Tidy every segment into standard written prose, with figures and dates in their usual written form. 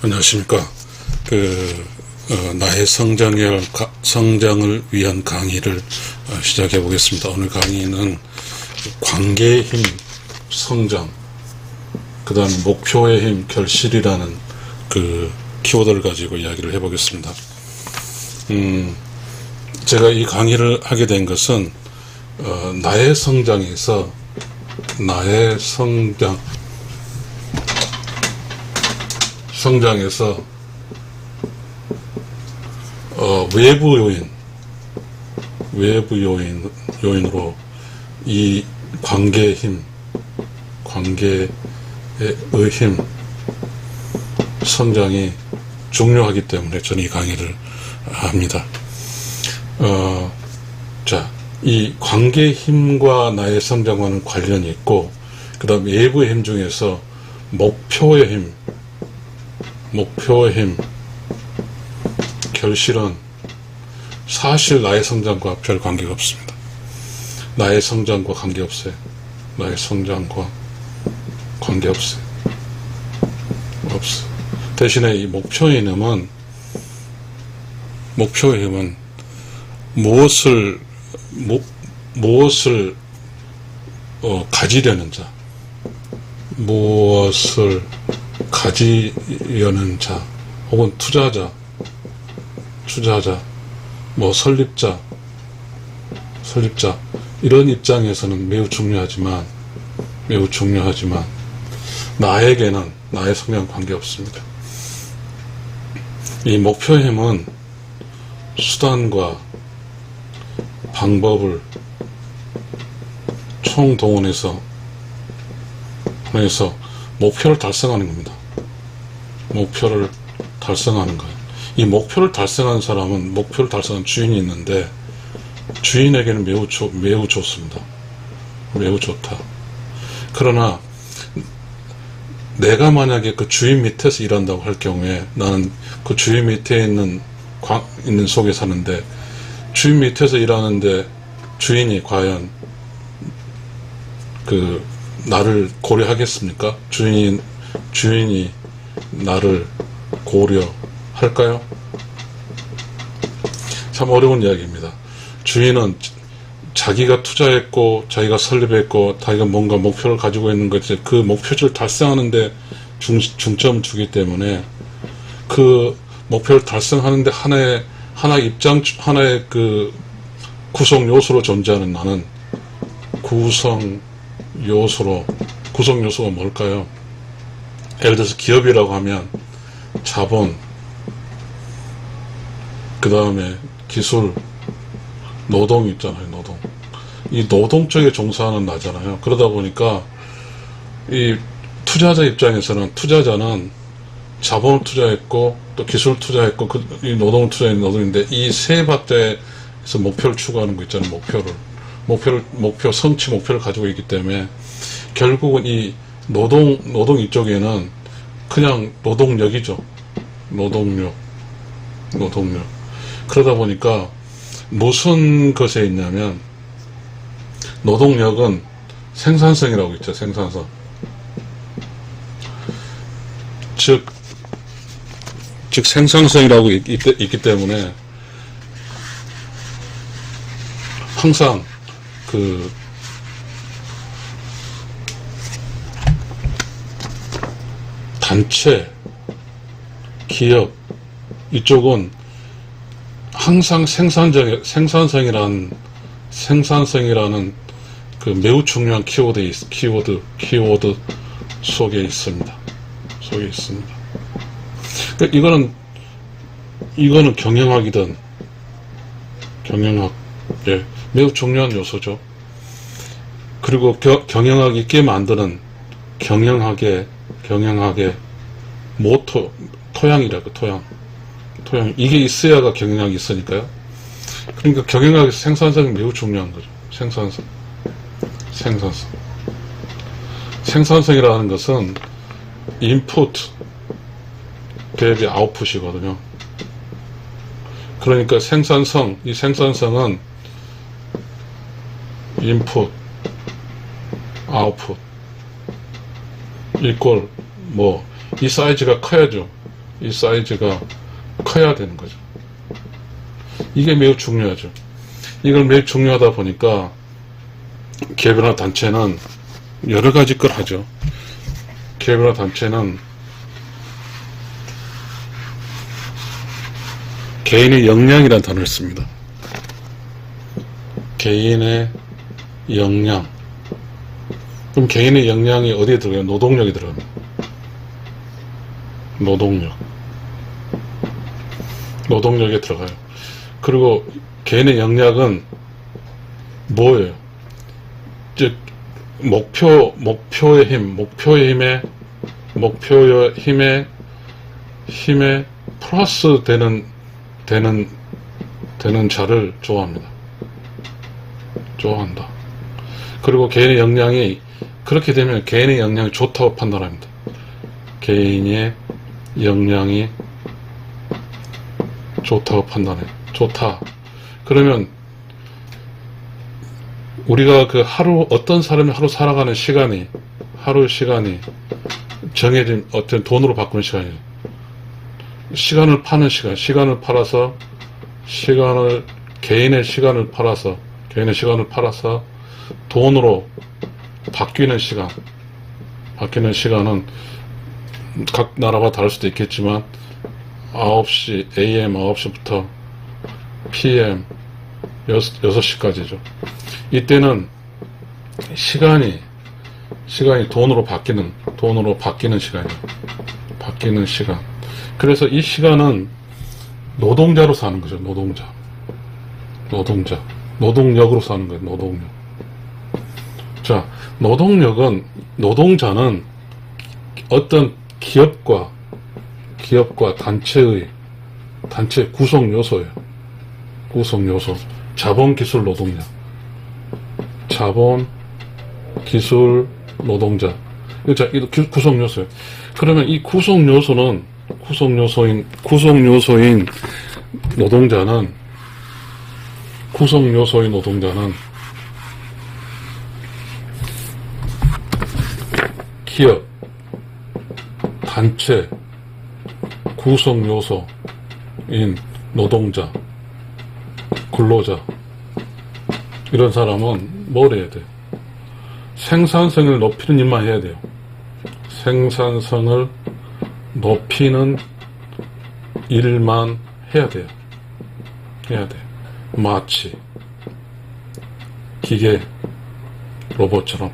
안녕하십니까. 나의 성장을 위한 강의를 시작해 보겠습니다. 오늘 강의는 관계의 힘, 성장, 그 다음 목표의 힘, 결실이라는 키워드를 가지고 이야기를 해 보겠습니다. 제가 이 강의를 하게 된 것은 나의 성장에서 성장에서 외부 요인으로 이 관계의 힘, 관계의 힘, 성장이 중요하기 때문에 저는 이 강의를 합니다. 이 관계의 힘과 나의 성장과는 관련이 있고, 그 다음 외부의 힘 중에서 목표의 힘, 결실은 사실 나의 성장과 별 관계가 없습니다. 나의 성장과 관계없어요. 나의 성장과 관계없어요. 없어. 대신에 이 목표의 힘은 무엇을 가지려는 자, 무엇을 가지려는 자, 혹은 투자자, 설립자, 이런 입장에서는 매우 중요하지만, 나에게는 나의 성향 관계없습니다. 이 목표의 힘은 수단과 방법을 총동원해서 목표를 달성하는 겁니다. 목표를 달성하는 거예요. 이 목표를 달성한 사람은 목표를 달성한 주인이 있는데, 주인에게는 매우 좋습니다. 매우 좋다. 그러나 내가 만약에 그 주인 밑에서 일한다고 할 경우에, 나는 그 주인 밑에 있는 속에 사는데, 주인 밑에서 일하는데 주인이 과연 나를 고려하겠습니까? 주인이 나를 고려할까요? 참 어려운 이야기입니다. 주인은 자기가 투자했고, 자기가 설립했고, 자기가 뭔가 목표를 가지고 있는 것에 그 목표를 달성하는데 중점을 주기 때문에, 그 목표를 달성하는데 하나의 구성 요소로 존재하는 나는 구성 요소가 뭘까요? 예를 들어서 기업이라고 하면 자본, 그 다음에 기술, 노동 있잖아요. 이 노동 쪽에 종사하는 나잖아요. 그러다 보니까 이 투자자 입장에서는, 투자자는 자본을 투자했고 또 기술 투자했고 이 노동을 투자했는 노동인데, 이 세 박자에서 목표를 추구하는 거 있잖아요. 성취 목표를 가지고 있기 때문에 결국은 이 노동 이쪽에는 그냥 노동력이죠. 노동력. 그러다 보니까 무슨 것에 있냐면, 노동력은 생산성이라고 있죠. 생산성. 즉 생산성이라고 있기 때문에 항상 단체, 기업 이쪽은 항상 생산성이라는 매우 중요한 키워드 속에 있습니다. 이거는 경영학이든 매우 중요한 요소죠. 그리고 경영학이 있게 만드는 경영학의 모토, 토양이라고, 토양. 이게 있어야가 경영학이 있으니까요. 그러니까 경영학에서 생산성이 매우 중요한 거죠. 생산성이라는 것은 인풋 대비 아웃풋이거든요. 그러니까 이 생산성은 인풋, 아웃풋 이꼴 이 사이즈가 커야죠. 이 사이즈가 커야 되는 거죠. 이게 매우 중요하죠. 이걸 매우 중요하다 보니까 기업이나 단체는 여러 가지 걸 하죠. 기업이나 단체는 개인의 역량이라는 단어를 씁니다. 개인의 역량. 그럼 개인의 역량이 어디에 들어가요? 노동력이 들어갑니다. 노동력에 들어가요. 그리고 개인의 역량은 뭐예요? 즉 목표의 힘에 플러스 되는 자를 좋아합니다. 좋아한다. 그리고 개인의 역량이 그렇게 되면 개인의 역량이 좋다고 판단합니다. 개인의 역량이 좋다고 판단해. 좋다. 그러면 우리가 그 어떤 사람이 하루 살아가는 시간이 정해진 어떤 돈으로 바꾸는 시간이에요. 시간을 파는 시간을 팔아서 개인의 시간을 팔아서 돈으로 바뀌는 시간은 각 나라가 다를 수도 있겠지만 9시 AM 9시부터 PM 6시까지죠. 이때는 시간이 돈으로 바뀌는 시간이에요. 바뀌는 시간. 그래서 이 시간은 노동자로 사는 거죠. 노동력으로 사는 거예요. 노동력. 자, 노동자는 어떤 기업과 단체 구성 요소예요. 자본 기술 노동자. 자, 이 구성 요소예요. 그러면 이 구성 요소인 노동자는 기업, 단체, 구성 요소인 노동자, 근로자, 이런 사람은 뭘 해야 돼요? 생산성을 높이는 일만 해야 돼요. 생산성을 높이는 일만 해야 돼요. 마치 기계, 로봇처럼.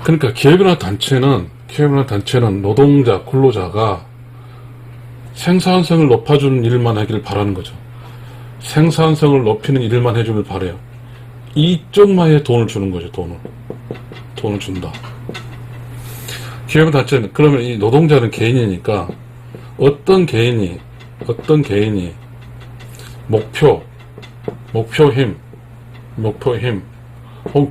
그러니까 기업이나 단체는 노동자, 근로자가 생산성을 높아주는 일만 하기를 바라는 거죠. 생산성을 높이는 일만 해주길 바래요. 이쪽만에 돈을 주는 거죠. 돈을 준다. 기업이나 단체는, 그러면 이 노동자는 개인이니까 어떤 개인이 목표 힘 혹은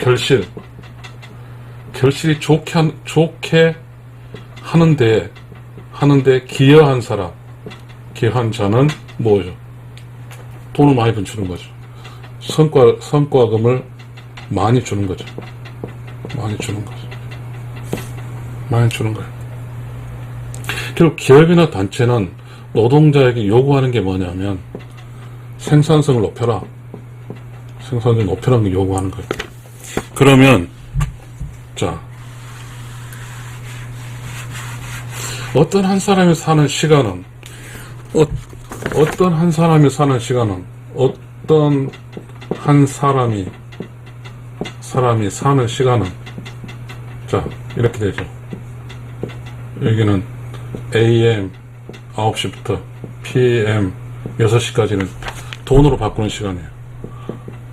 결실이 좋게 하는데 기여한 자는 뭐죠? 돈을 많이 주는 거죠. 성과금을 많이 주는 거죠. 그리고 기업이나 단체는 노동자에게 요구하는 게 뭐냐면 생산성을 높여라. 생산성을 높여라는 게 요구하는 거예요. 그러면 자, 어떤 한 사람이 사는 시간은 자, 이렇게 되죠. 여기는 AM 9시부터 PM 6시까지는 돈으로 바꾸는 시간이에요.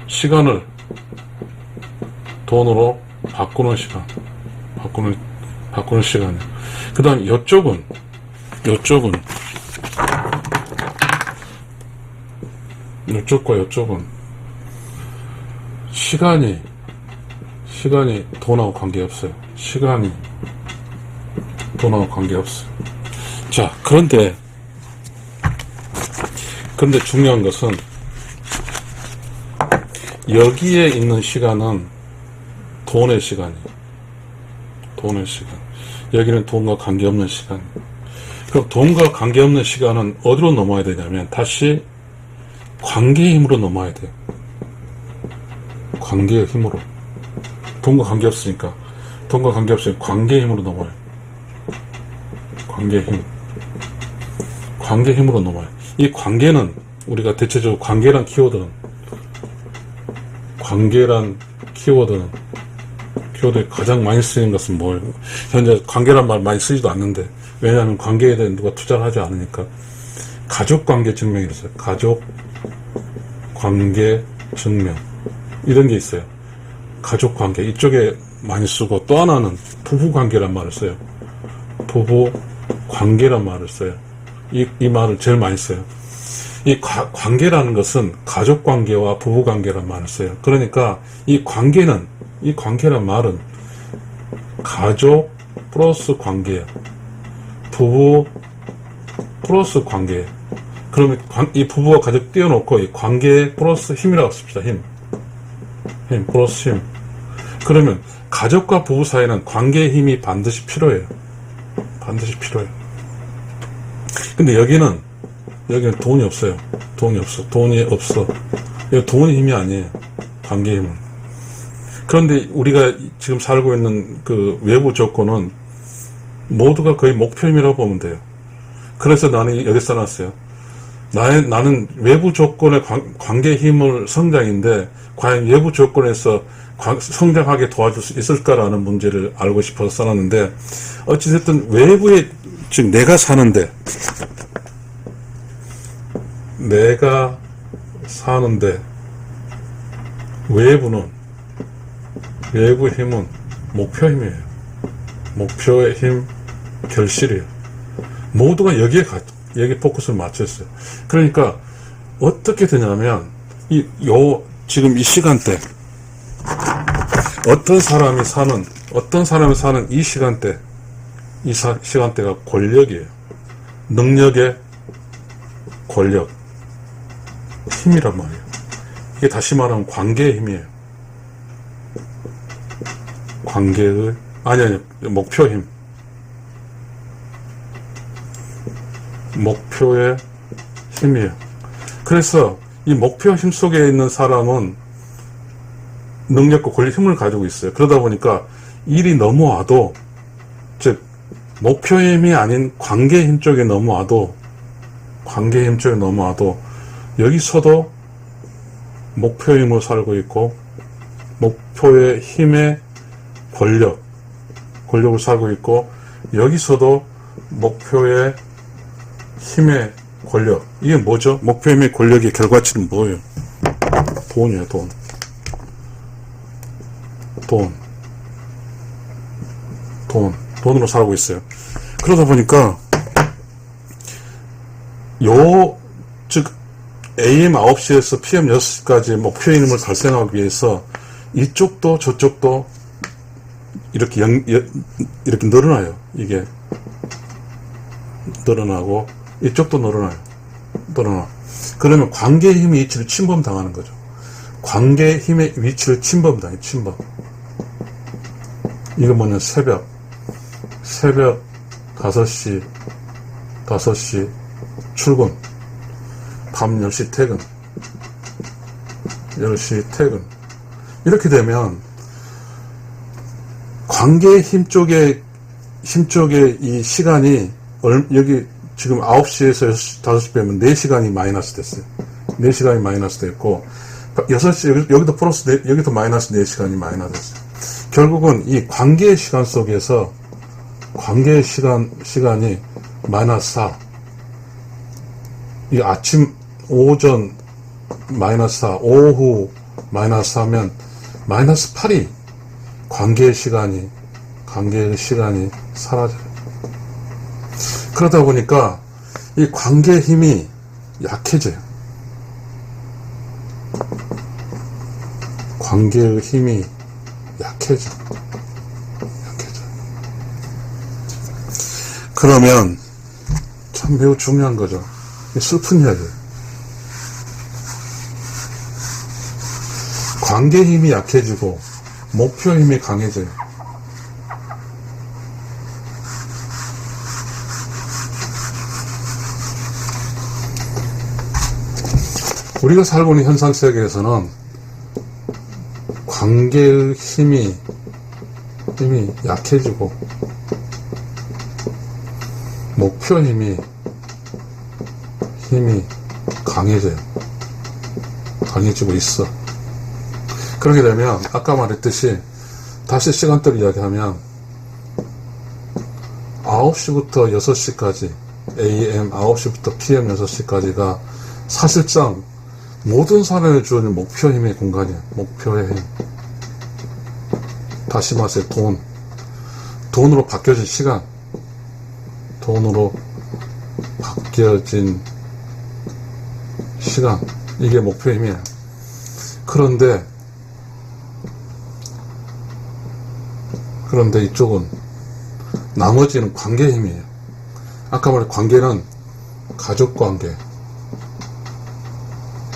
시간을 돈으로 바꾸는 시간이에요. 그 다음 이쪽은 시간이 돈하고 관계없어요. 자, 그런데 중요한 것은 여기에 있는 시간은 돈의 시간. 여기는 돈과 관계없는 시간. 그럼 돈과 관계없는 시간은 어디로 넘어야 되냐면 다시 관계의 힘으로 넘어야 돼요. 관계의 힘으로. 돈과 관계없으니까. 돈과 관계없으니까 관계의 힘으로 넘어요. 관계의 힘. 관계의 힘으로 넘어요. 이 관계는 우리가 대체적으로 관계란 키워드는 키워드에 가장 많이 쓰이는 것은 뭐예요? 현재 관계란 말 많이 쓰지도 않는데, 왜냐하면 관계에 대해 누가 투자를 하지 않으니까. 가족관계 증명이 있어요. 가족관계 증명. 이런 게 있어요. 가족관계. 이쪽에 많이 쓰고, 또 하나는 부부관계란 말을 써요. 부부관계란 말을 써요. 이 말을 제일 많이 써요. 이 관계라는 것은 가족관계와 부부관계란 말을 써요. 그러니까 이 관계란 말은 가족 플러스 관계, 부부 플러스 관계. 그러면 이 부부와 가족 띄워놓고 이 관계 플러스 힘이라고 씁시다. 힘 플러스 힘. 그러면 가족과 부부 사이는 관계의 힘이 반드시 필요해요. 반드시 필요해요. 근데 여기는 돈이 없어요. 돈이 없어. 이거 돈의 힘이 아니에요. 관계의 힘은. 그런데 우리가 지금 살고 있는 그 외부 조건은 모두가 거의 목표임이라고 보면 돼요. 그래서 나는 여기 써놨어요. 나는 외부 조건의 관계의 힘을 성장인데, 과연 외부 조건에서 성장하게 도와줄 수 있을까라는 문제를 알고 싶어서 써놨는데, 어찌됐든 외부에, 즉 내가 사는데 외부 힘은 목표 힘이에요. 목표의 힘, 결실이에요. 모두가 여기에 포커스를 맞췄어요. 그러니까 어떻게 되냐면 지금 이 시간대, 어떤 사람이 사는 이 시간대, 시간대가 권력이에요. 능력의 권력, 힘이란 말이에요. 이게 다시 말하면 관계의 힘이에요. 목표 힘. 목표의 힘이에요. 그래서 이 목표 힘 속에 있는 사람은 능력과 권력, 힘을 가지고 있어요. 그러다 보니까 일이 넘어와도, 즉 목표의 힘이 아닌 관계의 힘 쪽에 넘어와도 여기서도 목표의 힘으로 살고 있고, 목표의 힘의 권력을 살고 있고, 여기서도 목표의 힘의 권력. 이게 뭐죠? 목표의 힘의 권력의 결과치는 뭐예요? 돈이에요. 돈으로 살고 있어요. 그러다 보니까 즉 AM 9시에서 PM 6시까지 목표의 힘을 달성하기 위해서 이쪽도 저쪽도 이렇게 늘어나요. 이게 늘어나고 이쪽도 늘어나. 그러면 관계의 힘의 위치를 침범당하는 거죠. 관계의 힘의 위치를 침범당해요. 이거 뭐냐, 새벽 5시 출근, 밤 10시 퇴근, 10시 퇴근. 이렇게 되면 관계의 힘 쪽에 이 시간이, 여기 지금 9시에서 5시 빼면 4시간이 마이너스 됐어요. 4시간이 마이너스 됐고, 6시, 여기도 플러스, 여기도 마이너스 4시간이 마이너스 됐어요. 결국은 이 관계의 시간 속에서, 관계의 시간이 마이너스 4. 이 오전 마이너스 4, 오후 마이너스 4면 마이너스 8이 관계의 시간이 사라져요. 그러다 보니까 이 관계의 힘이 약해져요. 관계의 힘이 약해져. 그러면 참 매우 중요한 거죠. 슬픈 이야기예요. 관계의 힘이 약해지고 목표의 힘이 강해져요. 우리가 살고 있는 현상 세계에서는 관계의 힘이 약해지고 목표 힘이 강해지고 있어. 그렇게 되면 아까 말했듯이 다시 시간대를 이야기하면 9시부터 6시까지 AM 9시부터 PM 6시까지가 사실상 모든 사람이 주어진 목표 힘의 공간이야. 목표의 힘. 다시 말해서 돈으로 바뀌어진 시간, 돈으로 바뀌어진 시간, 이게 목표의 힘이야. 그런데 이쪽은 나머지는 관계의 힘이에요. 아까 말한 관계는 가족관계,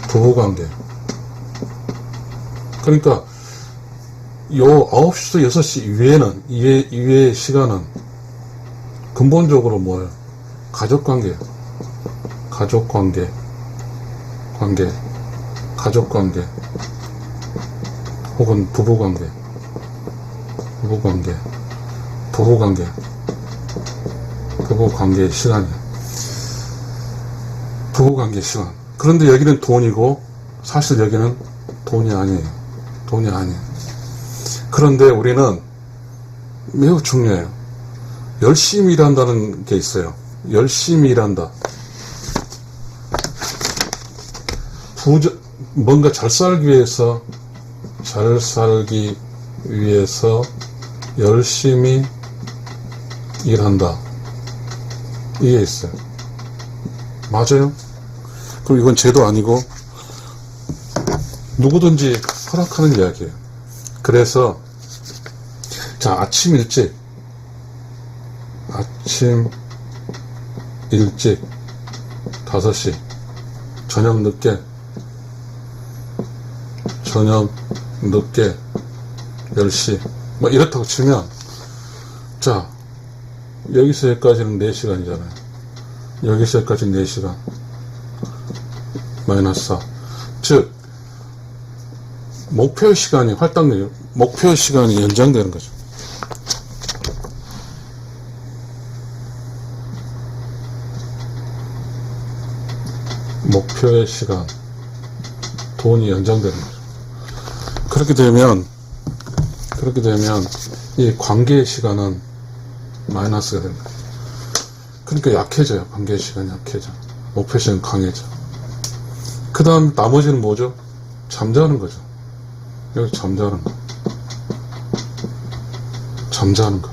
부부관계. 그러니까 요 9시부터 6시 이외의 시간은 근본적으로 뭐예요? 가족관계예요. 가족관계, 혹은 부부관계의 시간이에요. 부부관계의 시간. 그런데 여기는 돈이고 사실 여기는 돈이 아니에요. 그런데 우리는 매우 중요해요. 열심히 일한다는 게 있어요. 열심히 일한다. 뭔가 잘 살기 위해서 열심히 일한다. 이게 있어요. 맞아요? 그럼 이건 죄도 아니고 누구든지 허락하는 이야기예요. 그래서 자, 아침 일찍 5시, 저녁 늦게 10시 뭐 이렇다고 치면, 자, 여기서 여기까지는 4시간이잖아요. 여기서 여기까지 4시간 마이너스 4. 즉 목표 시간이 연장되는 거죠. 목표의 시간, 돈이 연장되는 거죠. 그렇게 되면 이 관계의 시간은 마이너스가 되는 거예요. 그러니까 약해져요. 관계의 시간이 약해져. 목표 시간은 강해져. 그 다음 나머지는 뭐죠? 잠자는 거죠. 여기 잠자는 거.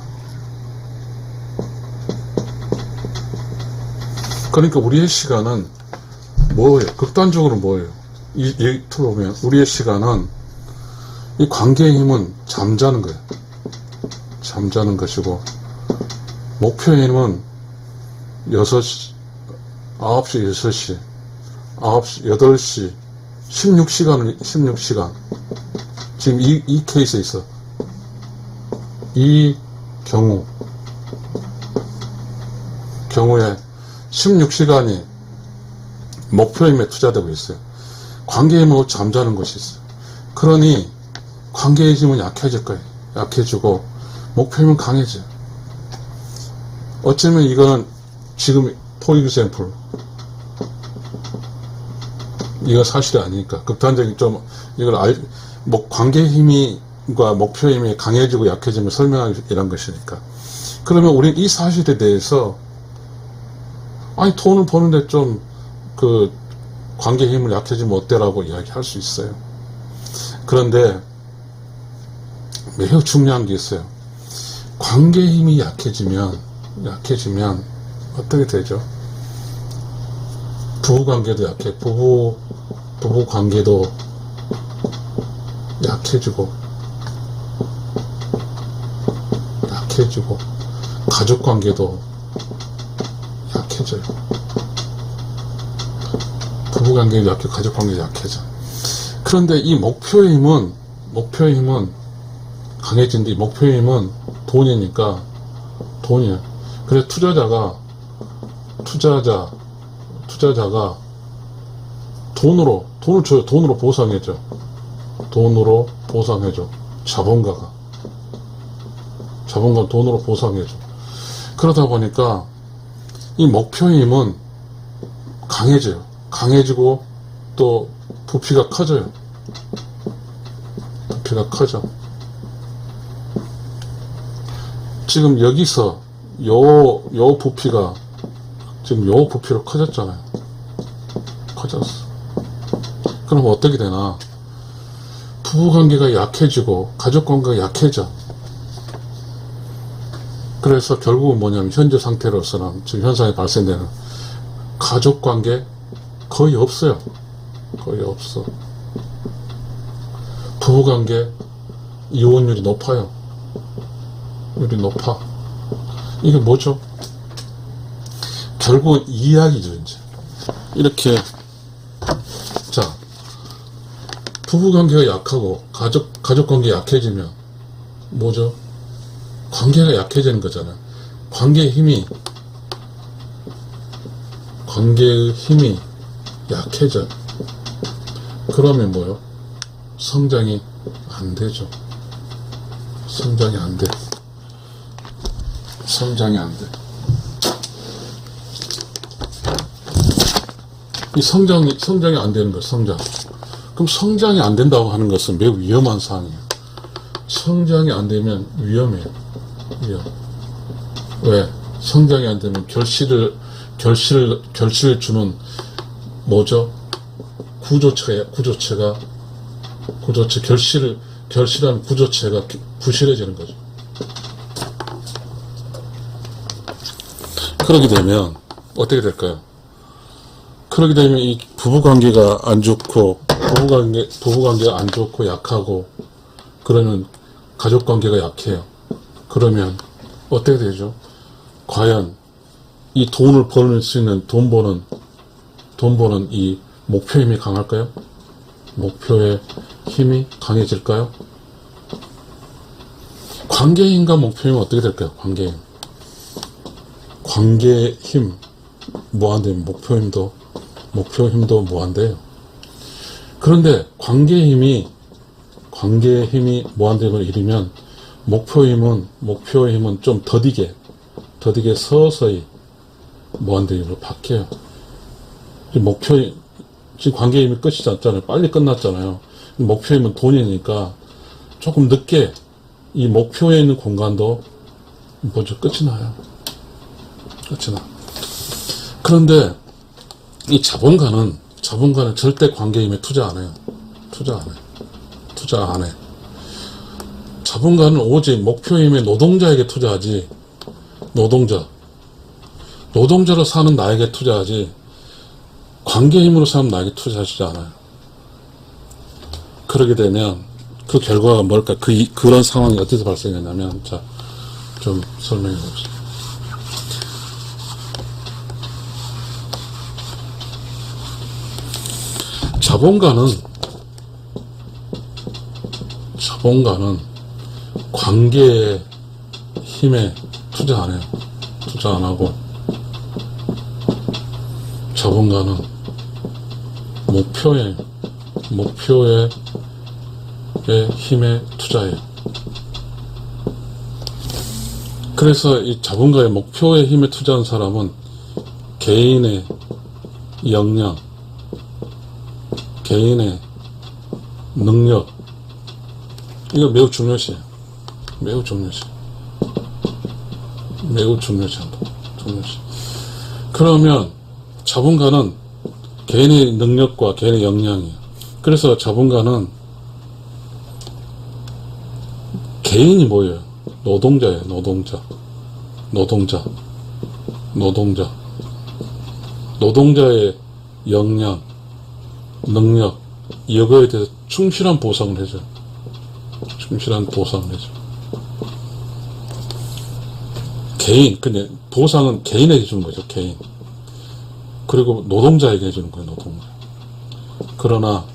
그러니까 우리의 시간은 뭐예요? 극단적으로 뭐예요? 이 투로 보면 우리의 시간은, 이 관계의 힘은 잠자는 거예요. 잠자는 것이고, 목표의 힘은 9시, 9시, 8시, 16시간. 지금 이 케이스에 있어. 이 경우에 16시간이 목표의 힘에 투자되고 있어요. 관계의 힘으로 잠자는 것이 있어요. 그러니 관계의 힘은 약해질 거예요. 약해지고 목표의 힘은 강해져요. 어쩌면 이거는 지금 for example, 이거 사실이 아니니까 극단적인 좀 이걸 관계의 힘과 목표의 힘이 강해지고 약해지면 설명하기 이런 것이니까. 그러면 우리는 이 사실에 대해서, 아니 돈을 버는데 좀 그 관계의 힘을 약해지면 어때라고 이야기할 수 있어요. 그런데 매우 중요한 게 있어요. 관계의 힘이 약해지면 어떻게 되죠? 부부관계도 부부관계도 약해지고 가족관계도 약해져요. 부부관계도 약해지고 가족관계도 약해져. 그런데 이 목표의 힘은 강해진데, 목표의 힘은 돈이니까, 돈이에요. 그래서 투자자가 돈을 줘요. 돈으로 보상해줘. 돈으로 보상해줘. 자본가가 돈으로 보상해줘. 그러다 보니까 이 목표의 힘은 강해져요. 강해지고 또 부피가 커져요. 부피가 커져. 지금 여기서 요 부피가 지금 요 부피로 커졌잖아요. 커졌어. 그럼 어떻게 되나? 부부관계가 약해지고 가족관계가 약해져. 그래서 결국은 뭐냐면 현재 상태로서는 지금 현상이 발생되는 가족관계 거의 없어요. 거의 없어. 부부관계 이혼율이 높아요. 율이 높아. 이게 뭐죠? 결국은 이야기죠. 이제 이렇게 자, 부부관계가 약하고 가족관계 약해지면 뭐죠? 관계가 약해지는 거잖아요. 관계의 힘이 약해져. 그러면 뭐요? 성장이 안 되죠. 성장이 안 돼. 성장이 안 돼. 이 성장이 안 되는 거예요. 성장. 그럼 성장이 안 된다고 하는 것은 매우 위험한 사항이에요. 성장이 안 되면 위험해요. 위험. 왜? 성장이 안 되면 결실을 주는 뭐죠? 결실한 구조체가 부실해지는 거죠. 그러게 되면 어떻게 될까요? 그러게 되면 이 부부관계가 안 좋고 부부관계가 안 좋고 약하고 그러면 가족관계가 약해요. 그러면 어떻게 되죠? 과연 이 돈을 벌 수 있는 돈 버는 이 목표 힘이 강할까요? 목표의 힘이 강해질까요? 관계의 힘과 목표 힘은 어떻게 될까요? 관계의 힘 무한대면 목표 힘도 무한대요. 그런데 관계의 힘이 무한대를 이루면 목표의 힘은 좀 더디게 서서히 무한대로 바뀌어요. 지금 관계의 힘이 끝이지 않잖아요. 빨리 끝났잖아요. 목표의 힘은 돈이니까 조금 늦게 이 목표에 있는 공간도 먼저 끝이 나요. 끝이 나. 그런데 이 자본가는 절대 관계의 힘에 투자 안 해요. 투자 안 해. 자본가는 오직 목표의 힘에 노동자에게 투자하지, 노동자로 사는 나에게 투자하지, 관계의 힘으로 사는 나에게 투자하지 않아요. 그러게 되면 그 결과가 뭘까? 그런 상황이 어디서 발생했냐면, 자, 좀 설명해 봅시다. 자본가는 관계의 힘에 투자 안 해요. 투자 안 하고, 자본가는 목표의 힘에 투자해요. 그래서 이 자본가의 목표의 힘에 투자한 사람은 개인의 역량, 개인의 능력, 이거 매우 중요시. 그러면 자본가는 개인의 능력과 개인의 역량이에요. 그래서 자본가는 개인이 뭐예요? 노동자예요. 노동자의 역량, 능력, 이거에 대해서 충실한 보상을 해줘요. 근데 보상은 개인에게 주는 거죠. 개인. 그리고 노동자에게 해주는 거예요. 노동자. 그러나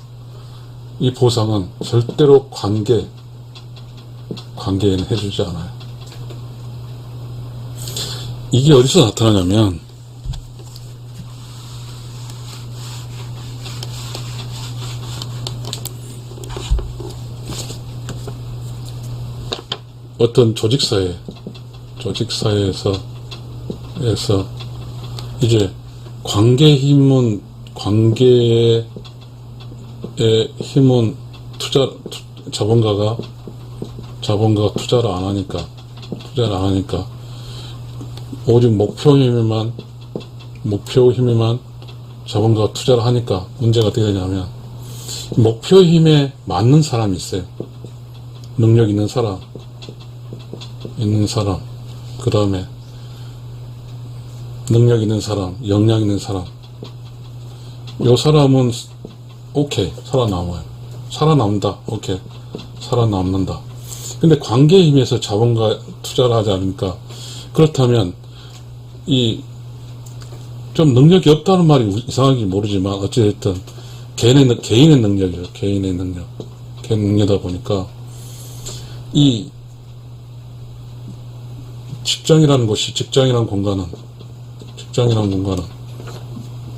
이 보상은 절대로 관계에는 해주지 않아요. 이게 어디서 나타나냐면 어떤 조직사회에서 이제 관계의 힘은 자본가가 투자를 안 하니까 오직 목표 힘에만 자본가가 투자를 하니까 문제가 어떻게 되냐면, 목표 힘에 맞는 사람이 있어요. 능력 있는 사람, 그 다음에 능력 있는 사람, 역량 있는 사람. 요 사람은 오케이, 살아남는다. 오케이, 살아남는다. 근데 관계에 힘에서 자본가 투자를 하지 않으니까, 그렇다면 좀 능력이 없다는 말이 이상하게 모르지만 어찌됐든 개인의 능력이죠. 개인의 능력이다 보니까 이 직장이라는 공간은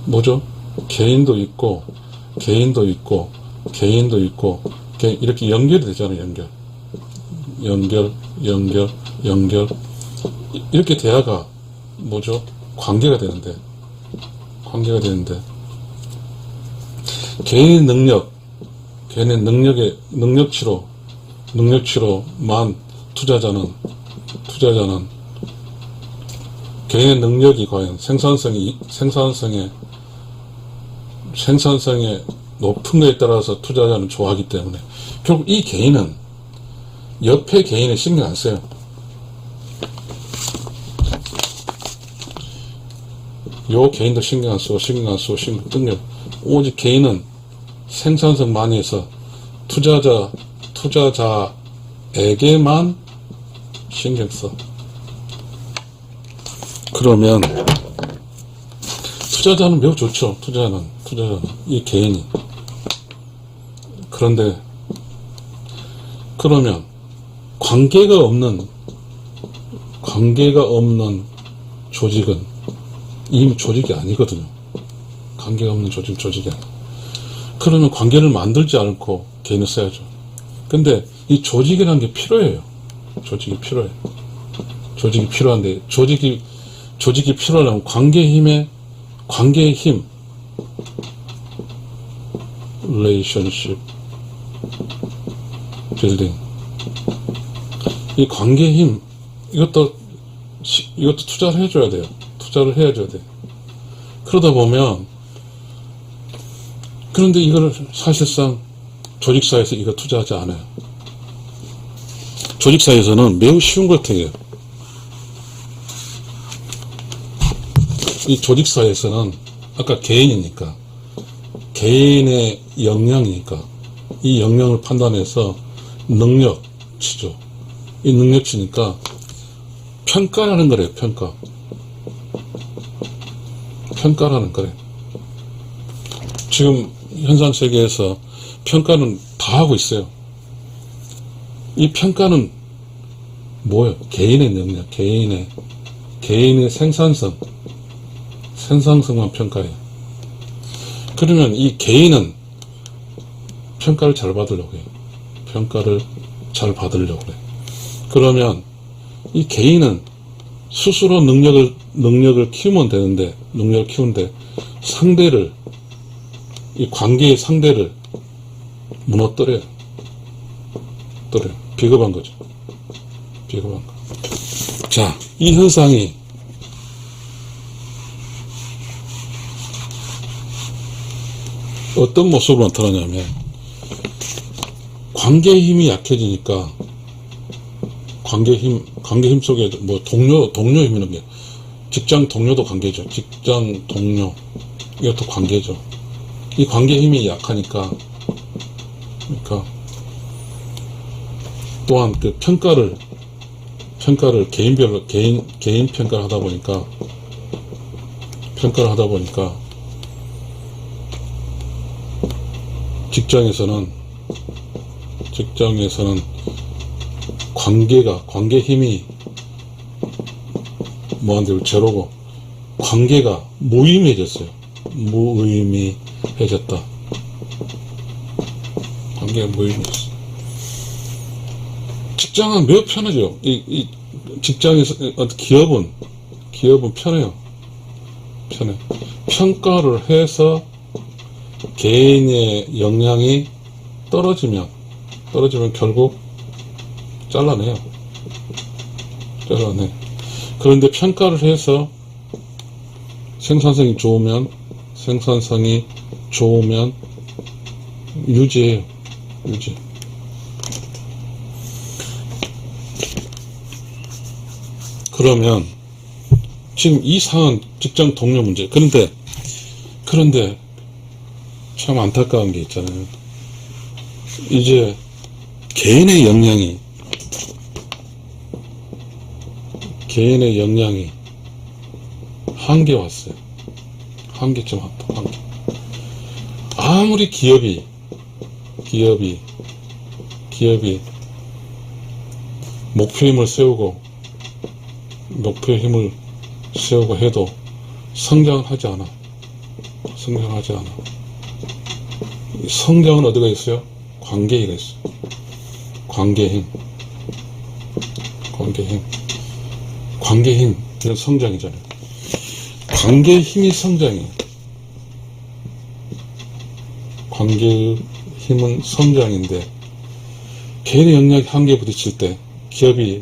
뭐죠? 개인도 있고 이렇게 연결이 되잖아요. 연결 이렇게 대화가 뭐죠? 관계가 되는데 개인의 능력치로만 투자자는 개인의 능력이 과연 생산성의 높은 것에 따라서 투자자는 좋아하기 때문에 결국 이 개인은 옆에 개인에 신경 안 써요. 요 개인도 신경 안 쓰고 뜬금. 오직 개인은 생산성 많이 해서 투자자에게만 신경 써. 그러면 투자자는 매우 좋죠. 투자자는 이 개인이. 그러면 관계가 없는 조직은 이미 조직이 아니거든요. 관계가 없는 조직이 아니에요. 그러면 관계를 만들지 않고 개인을 써야죠. 근데 이 조직이라는 게 필요해요. 조직이 필요한데 조직이 필요하려면 관계의 힘 relationship building, 이 관계의 힘, 이것도 투자를 해줘야 돼요. 그러다 보면, 그런데 이걸 사실상 조직사에서 이거 투자하지 않아요. 조직사에서는 매우 쉬운 걸 택해요. 이 조직사에서는 아까 개인이니까, 개인의 역량이니까, 이 역량을 판단해서 능력치죠. 이 능력치니까 평가라는 거래요. 평가라는 거래. 지금 현상 세계에서 평가는 다 하고 있어요. 이 평가는 뭐예요? 개인의 능력, 개인의 생산성만 평가해요. 그러면 이 개인은 평가를 잘 받으려고 해요. 그러면 이 개인은 스스로 능력을 키우면 되는데, 이 관계의 상대를 무너뜨려요. 비겁한 거죠. 자, 이 현상이 어떤 모습으로 나타나냐면, 관계의 힘이 약해지니까, 관계 힘 속에 뭐 동료 힘이라는 게, 직장 동료도 관계죠. 직장 동료, 이것도 관계죠. 이 관계 힘이 약하니까, 그러니까 또한 그 평가를 개인별로 개인 평가를 하다 보니까 직장에서는 관계 힘이 뭐한데 제로고, 관계가 무의미해졌어요. 관계가 무의미해졌어. 직장은 매우 편하죠. 이 직장에서, 기업은 편해요. 편해. 평가를 해서 개인의 역량이 떨어지면 결국 잘라내요. 그런데 평가를 해서 생산성이 좋으면 유지해요. 유지. 그러면 지금 이 상황 직장 동료 문제. 그런데 참 안타까운 게 있잖아요. 이제 개인의 역량이 한계 왔어요. 한계점 왔다. 한계. 아무리 기업이 목표 힘을 세우고 해도 성장을 하지 않아. 성장은 어디가 있어요? 관계가 있어요. 관계 힘, 이건 성장이잖아요. 관계 힘이 성장이에요. 관계 힘은 성장인데, 개인의 역량이 한계에 부딪힐 때, 이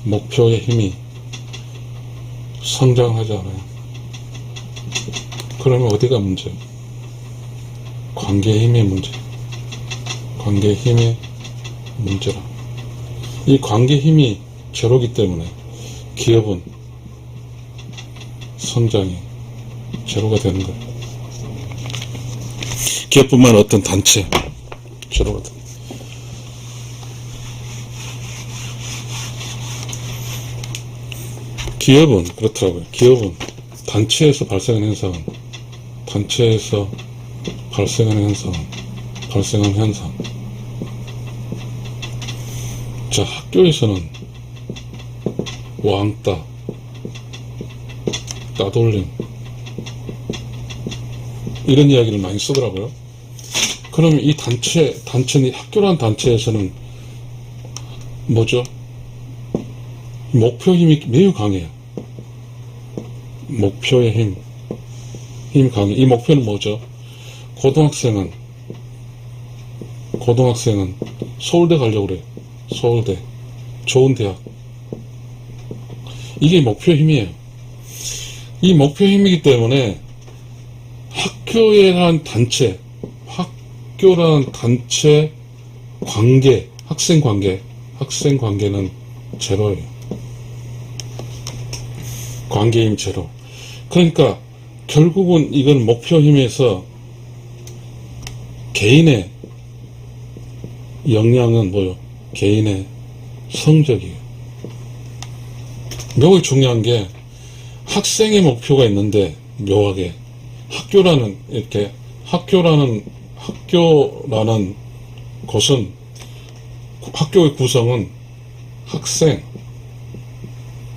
목표의 힘이 성장하지 않아요. 그러면 어디가 문제예요? 관계 힘의 문제라. 이 관계 힘이 제로기 때문에 기업은 성장이 제로가 되는 거예요. 기업뿐만 아니라 어떤 단체 제로가 됩니다. 기업은 그렇더라고요. 기업은 단체에서 발생하는 현상. 자, 학교에서는 왕따, 따돌림, 이런 이야기를 많이 쓰더라고요. 그럼 이 단체는, 학교라는 단체에서는 뭐죠? 목표 힘이 매우 강해요. 목표의 힘 강해. 이 목표는 뭐죠? 고등학생은 서울대 가려고 그래요. 서울대. 좋은 대학. 이게 목표 힘이에요. 이 목표 힘이기 때문에 학교라는 단체 관계, 학생 관계는 제로예요. 관계 힘 제로. 그러니까 결국은 이건 목표 힘에서 개인의 역량은 뭐요? 개인의 성적이에요. 매우 중요한 게 학생의 목표가 있는데 묘하게 학교라는 곳은 학교의 구성은 학생,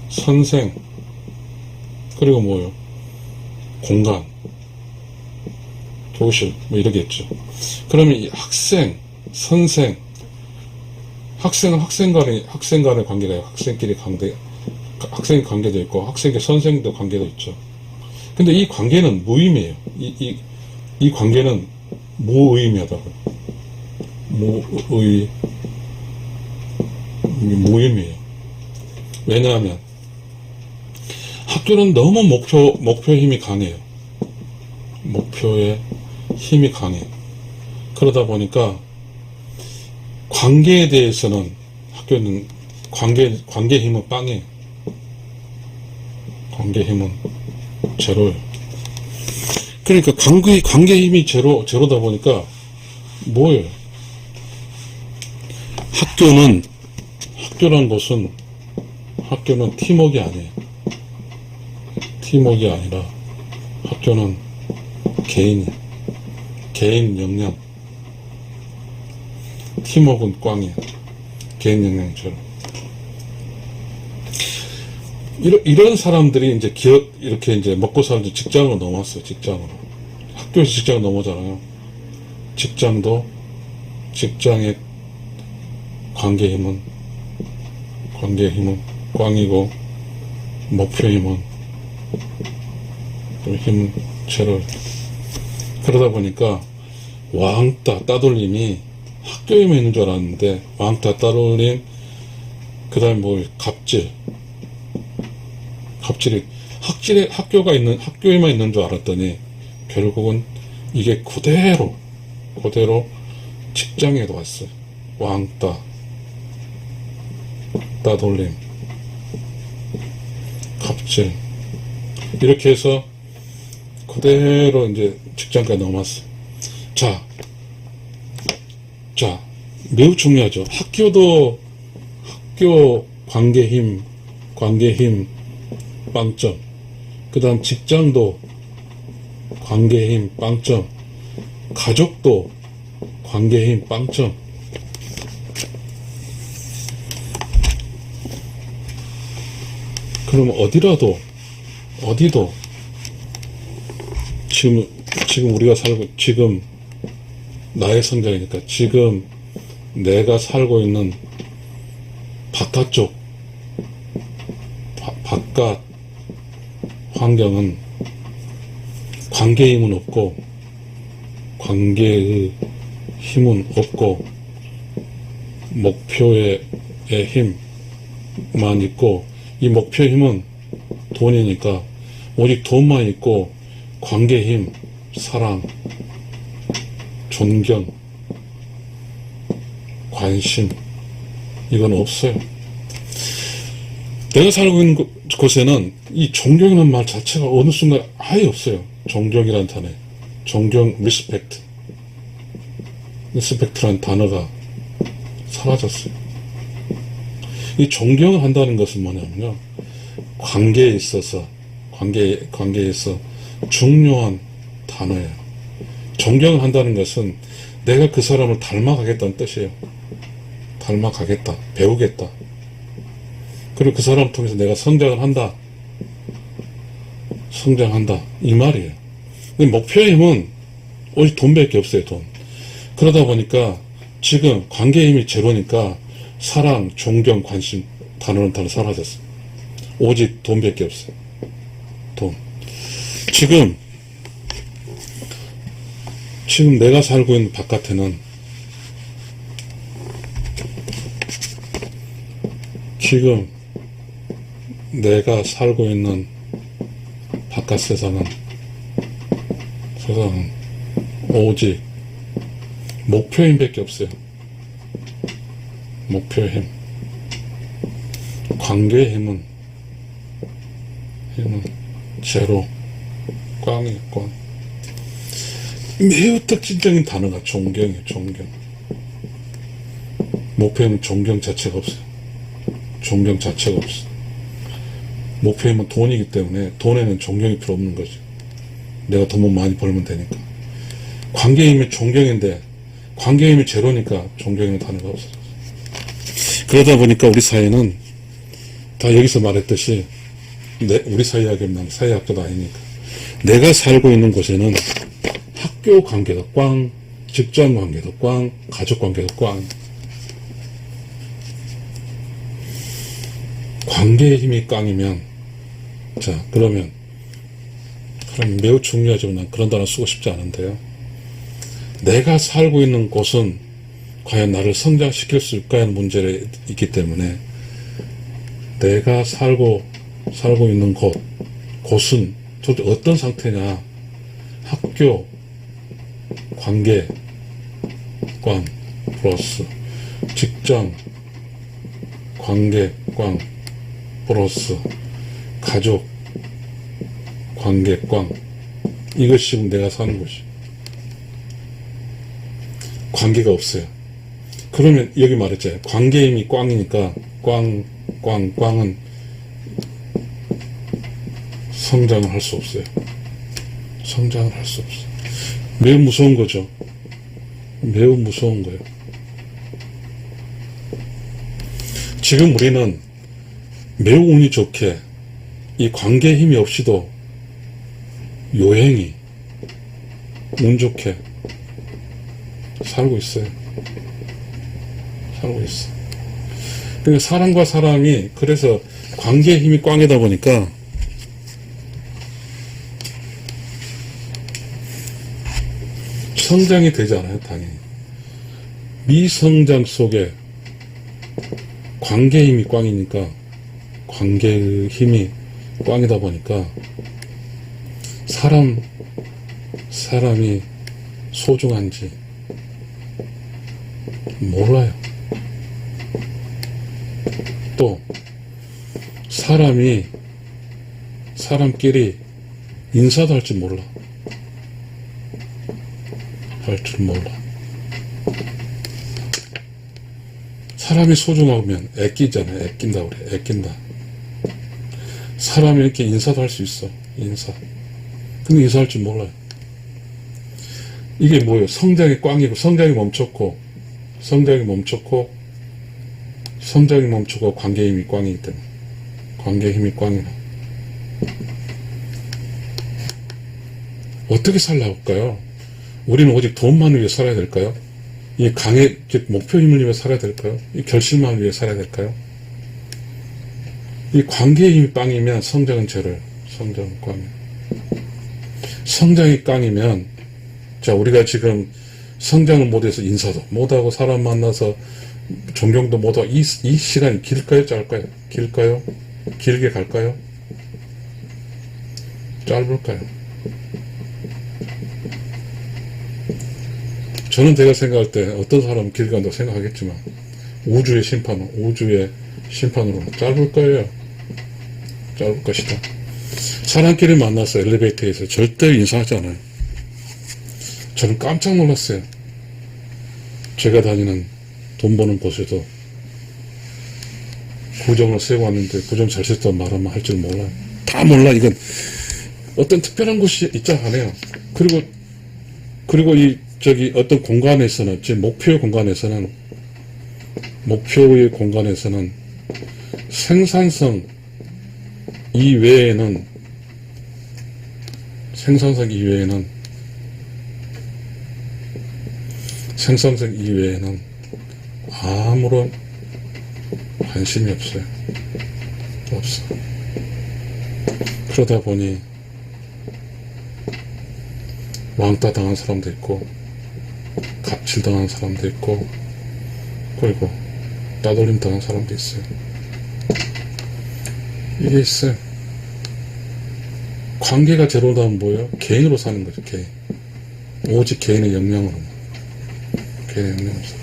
선생, 그리고 뭐요? 공간, 교실, 뭐 이러겠죠. 그러면 이 학생, 선생, 학생은 학생 간의 관계가 학생 관계도 있고, 학생의 선생도 관계도 있죠. 근데 이 관계는 무의미해요. 이 관계는 무의미하다고요. 무의미해요. 왜냐하면, 학교는 너무 목표 힘이 강해요. 목표의 힘이 강해요. 그러다 보니까, 관계에 대해서는 학교는 관계 힘은 빵이에요. 관계 힘은 제로예요. 그러니까 관계 힘이 제로다 보니까 뭐예요? 학교는 팀워크가 아니에요. 팀워크가 아니라 학교는 개인 역량. 팀워크는 꽝이에요. 개인 역량 제로. 이런 사람들이 이제 이렇게 이제 먹고 살던 직장으로 넘어왔어요. 직장으로. 학교에서 직장으로 넘어오잖아요. 직장도 직장의 관계 힘은 꽝이고, 목표 힘은 힘 제로. 그러다 보니까 왕따 따돌림이 학교에만 있는 줄 알았는데, 왕따 따돌림, 그 다음에 뭐 갑질이 학교에만 있는 줄 알았더니 결국은 이게 그대로 직장에도 왔어요. 왕따 따돌림, 갑질, 이렇게 해서 그대로 이제 직장까지 넘어왔어요. 자, 매우 중요하죠. 학교 관계 힘, 빵점. 그 다음 직장도 관계 힘, 빵점. 가족도 관계 힘, 빵점. 그럼 어디도 지금 우리가 지금 나의 성장이니까, 지금 내가 살고 있는 바깥 환경은 관계의 힘은 없고, 관계의 힘은 없고, 목표의 힘만 있고, 이 목표의 힘은 돈이니까 오직 돈만 있고, 관계의 힘, 사랑, 존경, 관심, 이건 없어요. 내가 살고 있는 곳에는 이 존경이라는 말 자체가 어느 순간 아예 없어요. 존경이라는 단어, 존경, 리스펙트라는 단어가 사라졌어요. 이 존경을 한다는 것은 뭐냐면요, 관계에 있어서 중요한 단어예요. 존경을 한다는 것은 내가 그 사람을 닮아가겠다는 뜻이에요. 닮아가겠다, 배우겠다. 그리고 그 사람을 통해서 내가 성장한다, 이 말이에요. 근데 목표의 힘은 오직 돈밖에 없어요, 돈. 그러다 보니까 지금 관계의 힘이 제로니까 사랑, 존경, 관심, 단어는 다 사라졌어요. 오직 돈밖에 없어요. 돈. 지금 내가 살고 있는 바깥에는, 지금 내가 살고 있는 바깥 세상은 오직 목표의 힘밖에 없어요. 목표의 힘. 관계의 힘은 제로, 꽝이에요, 꽝. 매우 특징적인 단어가 존경이에요, 존경. 목표의 힘은 존경 자체가 없어요. 목표의 힘은 돈이기 때문에 돈에는 존경이 필요 없는 거죠. 내가 돈만 많이 벌면 되니까. 관계의 힘이 존경인데 관계의 힘이 제로니까 존경이라는 단어가 없어요. 그러다 보니까 우리 사회는 다 여기서 말했듯이, 우리 사회학이면 사회학자도 아니니까, 내가 살고 있는 곳에는 학교 관계도 꽝, 직장 관계도 꽝, 가족 관계도 꽝. 관계의 힘이 꽝이면, 자, 그럼 매우 중요하지만 난 그런 단어 쓰고 싶지 않은데요. 내가 살고 있는 곳은 과연 나를 성장시킬 수 있을까 하는 문제가 있기 때문에, 내가 살고 있는 곳은 도대체 어떤 상태냐. 학교, 관계, 꽝, 플러스 직장, 관계, 꽝, 플러스 가족, 관계, 꽝. 이것이 지금 내가 사는 곳이. 관계가 없어요. 그러면 여기 말했잖아요. 관계의 힘이 꽝이니까 꽝은 성장을 할 수 없어요. 성장을 할 수 없어요. 매우 무서운 거죠. 매우 무서운 거예요. 지금 우리는 매우 운이 좋게 이 관계의 힘이 없이도 요행히 운 좋게 살고 있어요. 살고 있어. 그러니까 사람과 사람이, 그래서 관계의 힘이 꽝이다 보니까 성장이 되지 않아요, 당연히. 미성장 속에 관계의 힘이 꽝이니까, 관계의 힘이 꽝이다 보니까 사람이 소중한지 몰라요. 또 사람끼리 인사도 할 줄 몰라. 할 줄 몰라. 사람이 소중하면 애끼잖아요. 애낀다 그래. 애낀다. 사람이 이렇게 인사도 할 수 있어. 인사. 근데 인사할 줄 몰라요. 이게 뭐예요? 성장이 꽝이고, 성장이 멈췄고, 관계의 힘이 꽝이기 때문에. 관계의 힘이 꽝이라. 어떻게 살라할까요? 우리는 오직 돈만을 위해 살아야 될까요? 이 목표 힘을 위해 살아야 될까요? 이 결실만을 위해 살아야 될까요? 이 관계의 힘이 빵이면 성장은 제로예요. 성장은 꽝이에요. 성장이 깡이면, 자, 우리가 지금 성장을 못해서 인사도 못하고 사람 만나서 존경도 못하고 이 시간이 길까요? 짧을까요? 길까요? 길게 갈까요? 짧을까요? 저는 제가 생각할 때 어떤 사람은 길게 간다고 생각하겠지만 우주의 심판으로 짧을 거예요. 짧을 것이다. 사람끼리 만나서 엘리베이터에서 절대 인사하지 않아요. 저는 깜짝 놀랐어요. 제가 다니는 돈 버는 곳에도 구정을 세고 왔는데 구정 잘 셌다고 말하면 할 줄 몰라요. 다 몰라. 이건 어떤 특별한 곳이 있지 않아요. 그리고 어떤 공간에서는, 제 목표의 공간에서는 생산성 이외에는 아무런 관심이 없어요. 없어. 그러다 보니 왕따 당한 사람도 있고, 갑질 당한 사람도 있고, 그리고 따돌림 당한 사람도 있어요. 이게 있어요. 관계가 제로다면 뭐예요? 개인으로 사는 거죠, 개인. 오직 개인의 역량으로. 개인의 역량으로 살아요.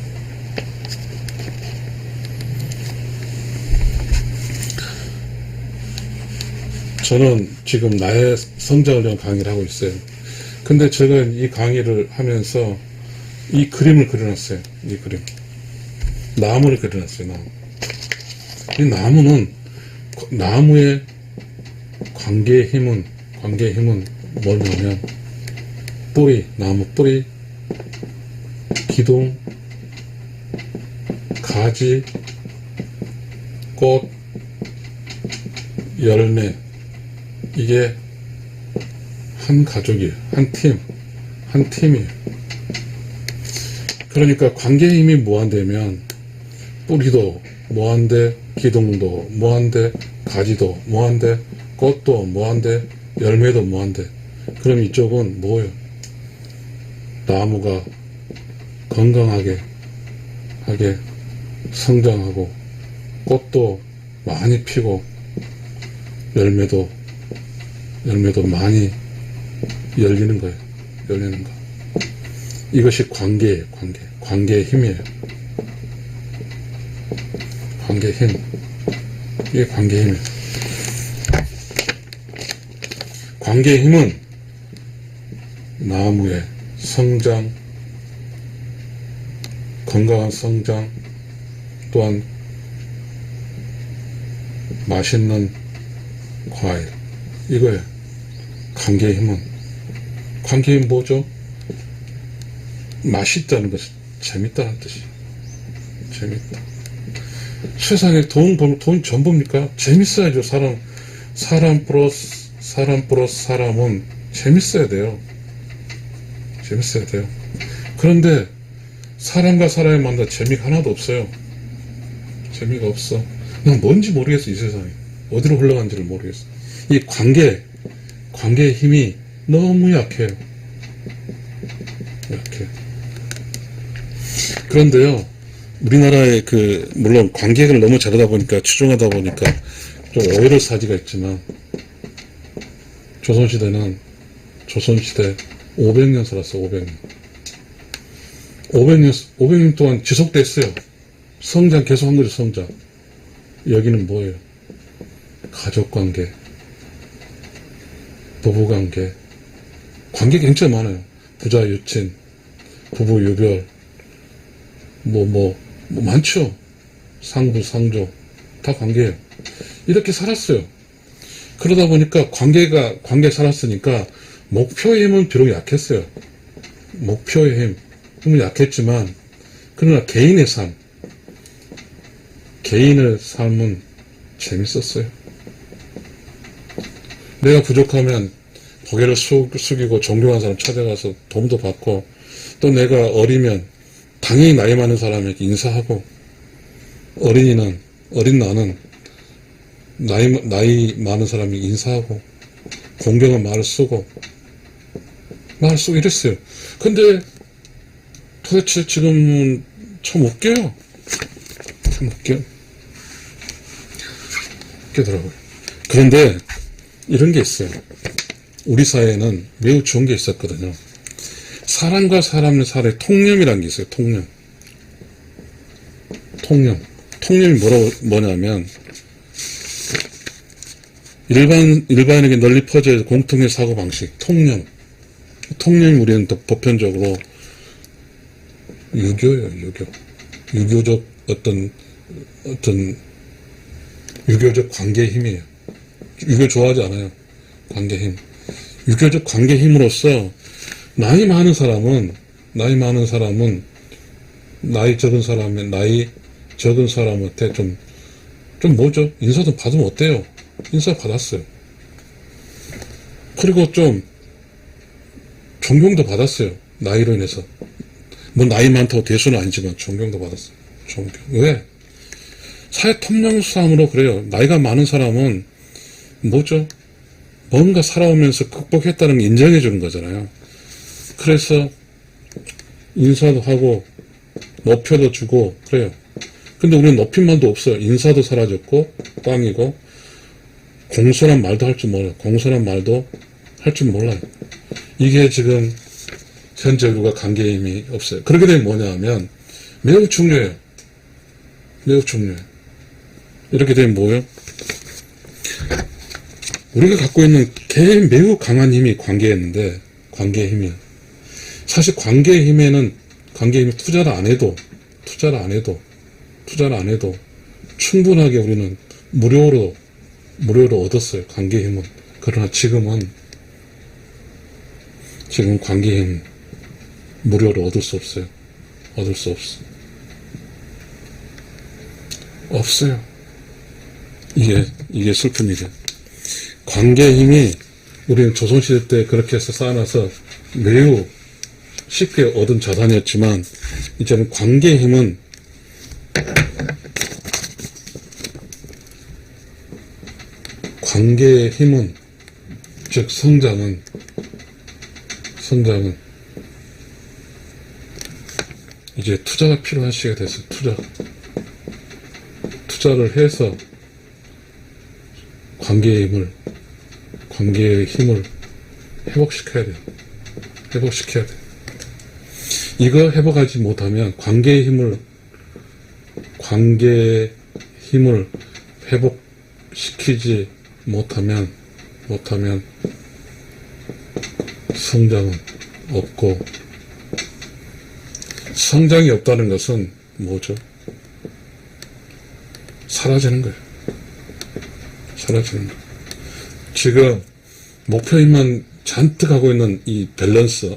저는 지금 나의 성장을 위한 강의를 하고 있어요. 근데 제가 이 강의를 하면서 이 그림을 그려놨어요. 이 그림. 나무를 그려놨어요, 나무. 이 나무의 관계의 힘은 뭐냐면, 나무 뿌리, 기둥, 가지, 꽃, 열매. 이게 한 가족이에요. 한 팀이에요. 그러니까 관계의 힘이 무한되면 뿌리도 무한대, 기둥도 무한대, 가지도 무한대, 꽃도 무한대, 열매도 무한대. 그럼 이쪽은 뭐예요? 나무가 건강하게 성장하고, 꽃도 많이 피고, 열매도 많이 열리는 거예요. 열리는 거. 이것이 관계예요. 관계의 힘이에요. 관계의 힘. 이게 관계의 힘이에요. 관계의 힘은 나무의 성장, 건강한 성장, 또한 맛있는 과일. 이거예요. 관계의 힘은. 관계의 힘 뭐죠? 맛있다는 것이 재밌다는 뜻이에요. 재밌다. 세상에 돈 전부입니까? 재밌어야죠. 사람 플러스 사람은 재밌어야 돼요. 그런데 사람과 사람이 만나 재미가 하나도 없어요. 재미가 없어. 난 뭔지 모르겠어, 이 세상이. 어디로 흘러간지를 모르겠어. 이 관계의 힘이 너무 약해요. 약해. 그런데요, 우리나라의 물론 관계를 너무 잘하다 보니까, 추종하다 보니까, 좀 오해를 사지가 있지만, 조선시대 500년 살았어, 500년. 500년 동안 지속됐어요. 성장 계속 한 거죠, 성장. 여기는 뭐예요? 가족관계, 부부관계, 관계 굉장히 많아요. 부자, 유친, 부부, 유별, 많죠. 상부, 상조, 다 관계예요. 이렇게 살았어요. 그러다 보니까 관계 살았으니까 목표의 힘은 비록 약했어요. 목표의 힘은 약했지만, 그러나 개인의 삶은 재밌었어요. 내가 부족하면 고개를 숙이고 존경하는 사람 찾아가서 도움도 받고, 또 내가 어리면 당연히 나이 많은 사람에게 인사하고, 어린 나는 나이 많은 사람에게 인사하고, 공경한 말을 쓰고 이랬어요. 근데 도대체 지금은 참 웃겨요. 참 웃겨더라고요. 그런데 이런 게 있어요. 우리 사회에는 매우 좋은 게 있었거든요. 사람과 사람 사이의 통념이라는 게 있어요. 통념이 뭐냐면, 일반에게 널리 퍼져 있는 공통의 사고방식, 통념이 우리는 또 보편적으로 유교예요, 유교적 유교적 관계의 힘이에요. 유교 좋아하지 않아요. 관계 힘. 유교적 관계 힘으로써 나이 많은 사람은 나이 적은 사람한테 좀 인사 좀 받으면 어때요? 인사 받았어요. 그리고 좀 존경도 받았어요. 나이로 인해서. 나이 많다고 대수는 아니지만 존경도 받았어요. 왜? 사회 통념상으로 그래요. 나이가 많은 사람은 뭔가 살아오면서 극복했다는 걸 인정해 주는 거잖아요. 그래서 인사도 하고 높여도 주고 그래요. 근데 우리는 높임만도 없어요. 인사도 사라졌고 꽝이고, 공손한 말도 할 줄 몰라요. 이게 지금 현재 우리가 관계의 힘이 없어요. 그렇게 되면 뭐냐면 매우 중요해요. 이렇게 되면 뭐예요? 우리가 갖고 있는 매우 강한 힘이 관계였는데, 관계의 힘이 사실 관계의 힘이 투자를 안 해도 충분하게 우리는 무료로 얻었어요. 관계의 힘은. 그러나 지금 관계의 힘 무료로 얻을 수 없어요. 없어요. 이게 슬픈 일이에요. 관계의 힘이 우리는 조선시대 때 그렇게 해서 쌓아놔서 매우 쉽게 얻은 자산이었지만, 이제는 관계의 힘은 즉 성장은 이제 투자가 필요한 시기가 됐어요. 투자를 해서 관계의 힘을 회복시켜야 돼요. 이거 회복하지 못하면 관계의 힘을 회복시키지 못하면 성장은 없고, 성장이 없다는 것은 뭐죠? 사라지는 거예요. 지금 목표인만 잔뜩 하고 있는 이 밸런스,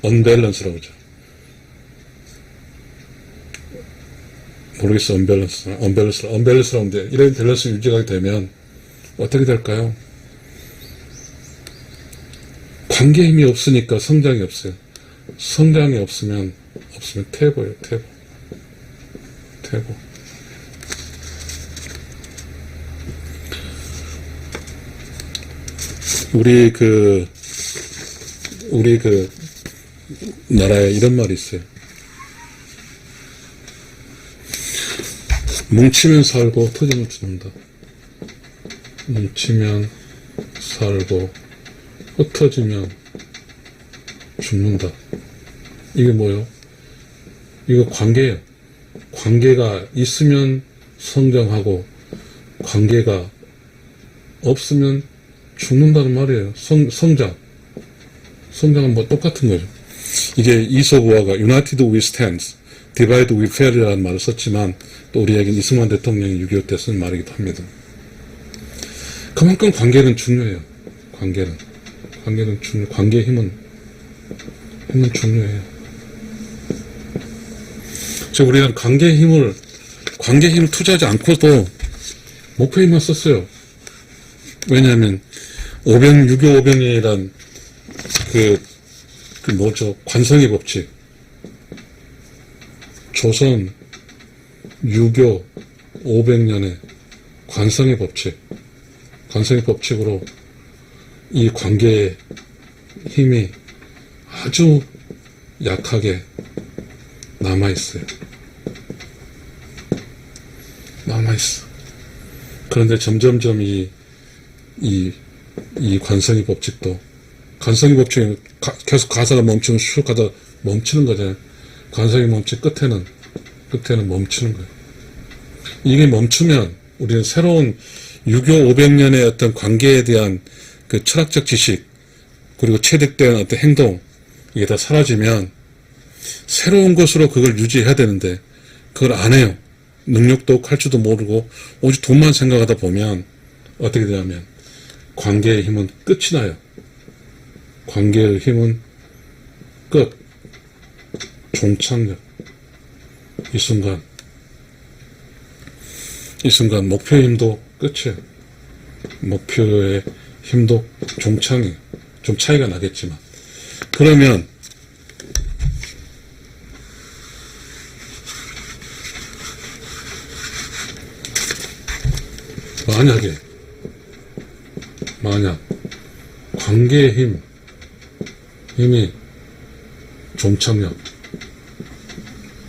언밸런스라고 하죠. 모르겠어, 언밸런스라는데, 이런 밸런스 유지가 되면 어떻게 될까요? 관계 힘이 없으니까 성장이 없어요. 성장이 없으면 없으면 태보예요. 태보. 우리 나라에 이런 말이 있어요. 뭉치면 살고 터지면 죽는다. 뭉치면 살고 흩어지면 죽는다. 이게 뭐요? 이거 관계예요. 관계가 있으면 성장하고 관계가 없으면 죽는다는 말이에요. 성장은 뭐 똑같은 거죠. 이게 이소구화가 United we stand, Divide we fall이라는 말을 썼지만 또 우리에겐 이승만 대통령이 6.25 때 쓴 말이기도 합니다. 그만큼 관계는 중요해요. 관계의 힘은 중요해요. 즉 우리는 관계의 힘을 투자하지 않고도 목표의 힘만 썼어요. 왜냐하면 6.25 500년이란 관성의 법칙, 조선 6.25 500년의 관성의 법칙으로 이 관계의 힘이 아주 약하게 남아있어요. 그런데 점점점 이 관성의 법칙은 계속 가사가 멈추면 슉 하다 멈추는 거잖아요. 관성의 법칙 끝에는 멈추는 거예요. 이게 멈추면 우리는 새로운 6.25 500년의 어떤 관계에 대한 그 철학적 지식 그리고 체득된 어떤 행동 이게 다 사라지면 새로운 것으로 그걸 유지해야 되는데 그걸 안 해요. 능력도 없고 할 줄도 모르고 오직 돈만 생각하다 보면 어떻게 되냐면 관계의 힘은 끝이 나요. 관계의 힘은 끝. 종착역. 이 순간 목표의 힘도 끝이에요. 목표의 힘도 종착이에요. 좀 차이가 나겠지만. 그러면 만약 관계의 힘이 종착역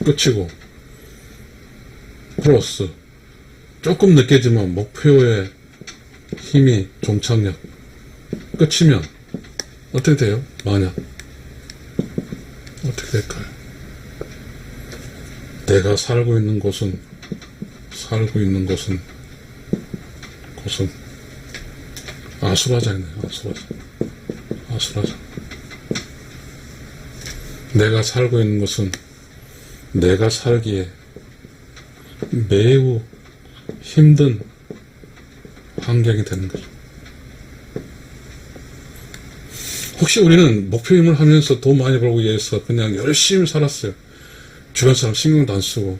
끝이고 플러스 조금 늦게지만 목표의 힘이 종착역 끝이면 어떻게 돼요? 만약 어떻게 될까요? 내가 살고 있는 곳은 아수라장이네요. 아수라장. 내가 살고 있는 곳은 내가 살기에 매우 힘든 환경이 되는 거죠. 혹시 우리는 목표 힘을 하면서 돈 많이 벌기 위해서 그냥 열심히 살았어요. 주변 사람 신경도 안 쓰고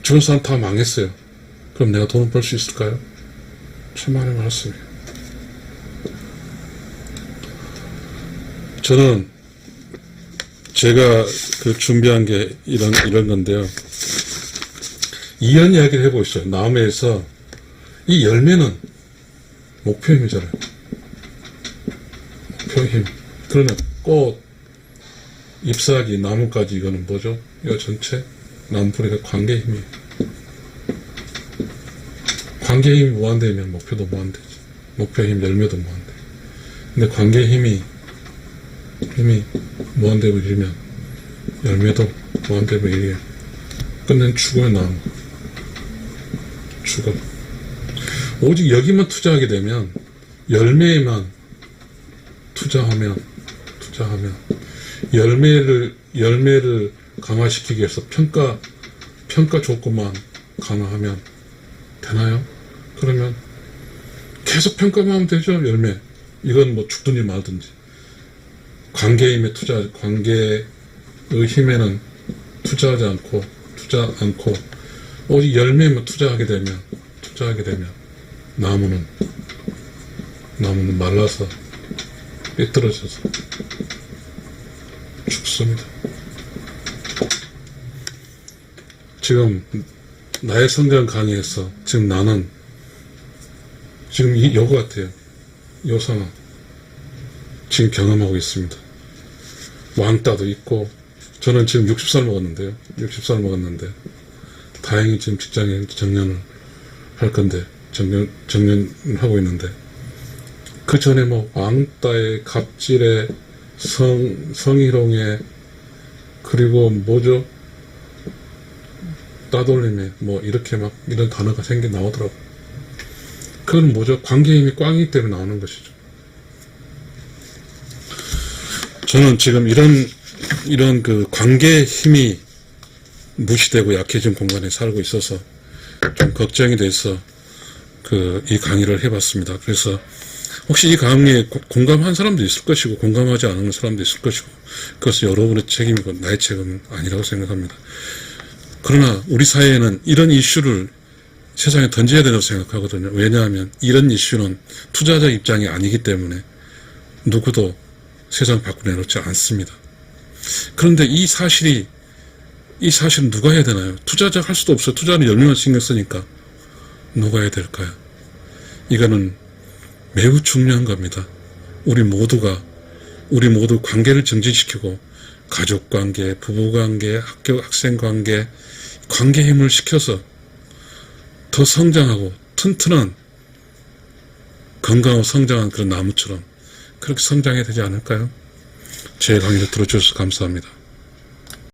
주변 사람 다 망했어요. 그럼 내가 돈을 벌 수 있을까요? 천만의 말씀이에요. 저는 제가 준비한 게 이런 건데요. 이런 이야기를 해보고 있어요. 나무에서 이 열매는 목표 힘이잖아요. 목표 힘. 그러면 꽃, 잎사귀, 나무까지 이거는 뭐죠? 이거 전체 나무뿌리가 관계 힘이에요. 관계 힘이 무한되면 목표도 무한되지. 목표 힘, 열매도 무한돼. 근데 관계 힘이 무한되고 이르면 열매도 무한되고 이래요. 끝낸 죽음의 나무. 죽음. 오직 여기만 투자하게 되면 열매에만 투자하면 열매를 강화시키기 위해서 평가 조건만 강화하면 되나요? 그러면 계속 평가만 하면 되죠. 열매. 이건 뭐 죽든지 말든지. 관계의 힘에 관계의 힘에는 투자 않고 오직 열매에만 투자하게 되면 나무는 말라서 삐뚤어져서 죽습니다. 지금 나의 성장 강의에서 지금 나는 지금 요거 같아요. 요 상황 지금 경험하고 있습니다. 왕따도 있고, 저는 지금 60살 먹었는데요. 60살 먹었는데 다행히 지금 직장에 정년을 할 건데 정년하고 있는데, 그 전에 뭐 왕따에 갑질에 성희롱에, 그리고 뭐죠, 따돌림에, 뭐 이렇게 막 이런 단어가 나오더라고. 그건 뭐죠? 관계 힘이 꽝이기 때문에 나오는 것이죠. 저는 지금 이런 그 관계의 힘이 무시되고 약해진 공간에 살고 있어서 좀 걱정이 돼서 이 강의를 해봤습니다. 그래서 혹시 이 강의에 공감한 사람도 있을 것이고 공감하지 않은 사람도 있을 것이고, 그것은 여러분의 책임이고 나의 책임은 아니라고 생각합니다. 그러나 우리 사회에는 이런 이슈를 세상에 던져야 된다고 생각하거든요. 왜냐하면 이런 이슈는 투자자 입장이 아니기 때문에 누구도 세상 밖으로 내놓지 않습니다. 그런데 이 사실은 누가 해야 되나요? 투자자가 할 수도 없어요. 투자는 10명을 신경 쓰니까. 누가 해야 될까요? 이거는 매우 중요한 겁니다. 우리 모두 관계를 정진시키고, 가족관계, 부부관계, 학생관계, 관계 힘을 시켜서 더 성장하고 튼튼한, 건강하고 성장한 그런 나무처럼 그렇게 성장해야 되지 않을까요? 제 강의를 들어주셔서 감사합니다.